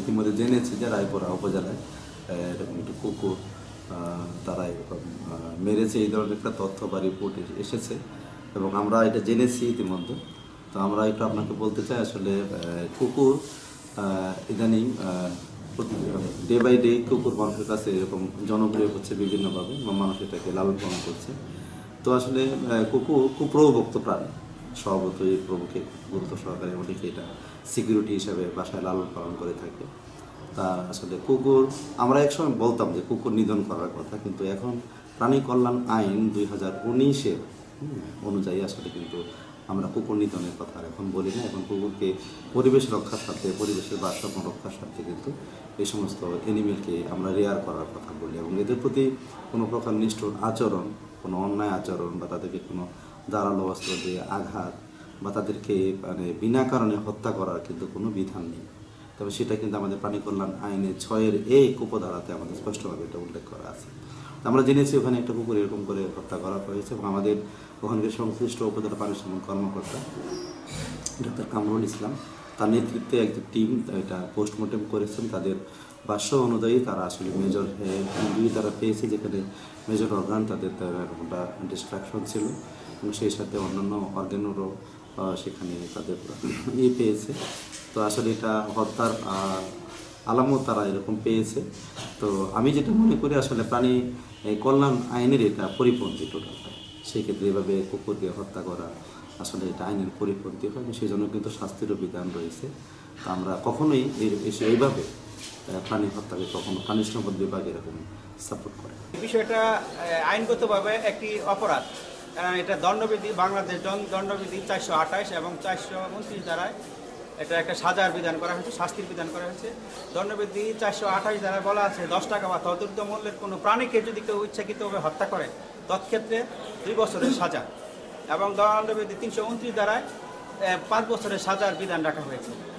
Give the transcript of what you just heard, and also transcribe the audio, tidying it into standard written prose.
ইতিমধ্যে জেনেছি যে রায়পুরা উপজেলায় এরকম একটি কুকুর তারা এরকম মেরেছে, এই ধরনের একটা তথ্য বা রিপোর্ট এসেছে এবং আমরা এটা জেনেছি ইতিমধ্যে। তো আমরা একটু আপনাকে বলতে চাই, আসলে কুকুর ইদানিং ডে বাই ডে কুকুর মানুষের কাছে এরকম জনপ্রিয় হচ্ছে বিভিন্নভাবে, বা মানুষ এটাকে লালন পালন করছে। তো আসলে কুকুর খুব প্রভুভক্ত প্রাণী, স্বভাবতই প্রভুকে গুরুত্ব সহকারে অনেকে এটা সিকিউরিটি হিসাবে বাসায় লালন পালন করে থাকে। তা আসলে কুকুর আমরা একসময় বলতাম যে কুকুর নিধন করার কথা, কিন্তু এখন প্রাণী কল্যাণ আইন 2019-এর অনুযায়ী আসলে কিন্তু আমরা কুকুর নিধনের কথা এখন বলি না। এখন কুকুরকে পরিবেশ রক্ষার স্বার্থে, পরিবেশের ভারসাম্য রক্ষার স্বার্থে কিন্তু এই সমস্ত অ্যানিমেলকে আমরা রেয়ার করার কথা বলি, এবং এদের প্রতি কোনো প্রকার নিষ্ঠুর আচরণ, কোনো অন্যায় আচরণ বা তাদেরকে কোনো ধারালো অস্ত্র দিয়ে আঘাত বা তাদেরকে মানে বিনা কারণে হত্যা করার কিন্তু কোনো বিধান নেই। তবে সেটা কিন্তু আমাদের প্রাণী কল্যাণ আইনের 6-এর উপধারাতে আমাদের স্পষ্টভাবে এটা উল্লেখ করা আছে। আমরা জেনেছি ওখানে একটা কুকুর এরকম করে হত্যা করা হয়েছে, এবং আমাদের ওখানকার সংশ্লিষ্ট উপজেলা প্রাণী সম্পদ কর্মকর্তা ডক্টর কামরুল ইসলাম তার নেতৃত্বে একটা টিম এটা পোস্টমর্টেম করেছেন। তাদের ভাষ্য অনুযায়ী তারা আসলে মেজর ইঞ্জুরি তারা পেয়েছে, যেখানে মেজর অর্গান তাদের একটা ডিস্ট্রাকশন ছিল, এবং সেই সাথে অন্যান্য অর্গানেরও সেখানে তাদের পেয়েছে। তো আসলে এটা হত্যার আলামত তারা এরকম পেয়েছে। তো আমি যেটা মনে করি, আসলে প্রাণী কল্যাণ আইনের এটা পরিপন্থী টোটাল। সেক্ষেত্রে এভাবে কুকুরকে হত্যা করা আসলে এটা আইনের পরিপন্থী হয়, সেই জন্য কিন্তু শাস্তিরও বিধান রয়েছে। তা আমরা কখনোই এইভাবে প্রাণী হত্যাকে কখনো প্রাণী সম্পদ বিভাগ এরকম সাপোর্ট করে। বিষয়টা আইনগতভাবে একটি অপরাধ, কারণ এটা দণ্ডবিধি, বাংলাদেশ দণ্ডবিধি 428 এবং 429 দ্বারায় এটা একটা সাজার বিধান করা হয়েছে, শাস্তির বিধান করা হয়েছে। দণ্ডবিধি 428 দ্বারা বলা আছে 10 টাকা বা তদুর্ধ্ব মূল্যের কোনো প্রাণীকে যদি কেউ ইচ্ছাকৃতভাবে হত্যা করে তৎক্ষেত্রে 2 বছরের সাজা, এবং দণ্ডবিধি 329 দ্বারায় 5 বছরের সাজার বিধান রাখা হয়েছে।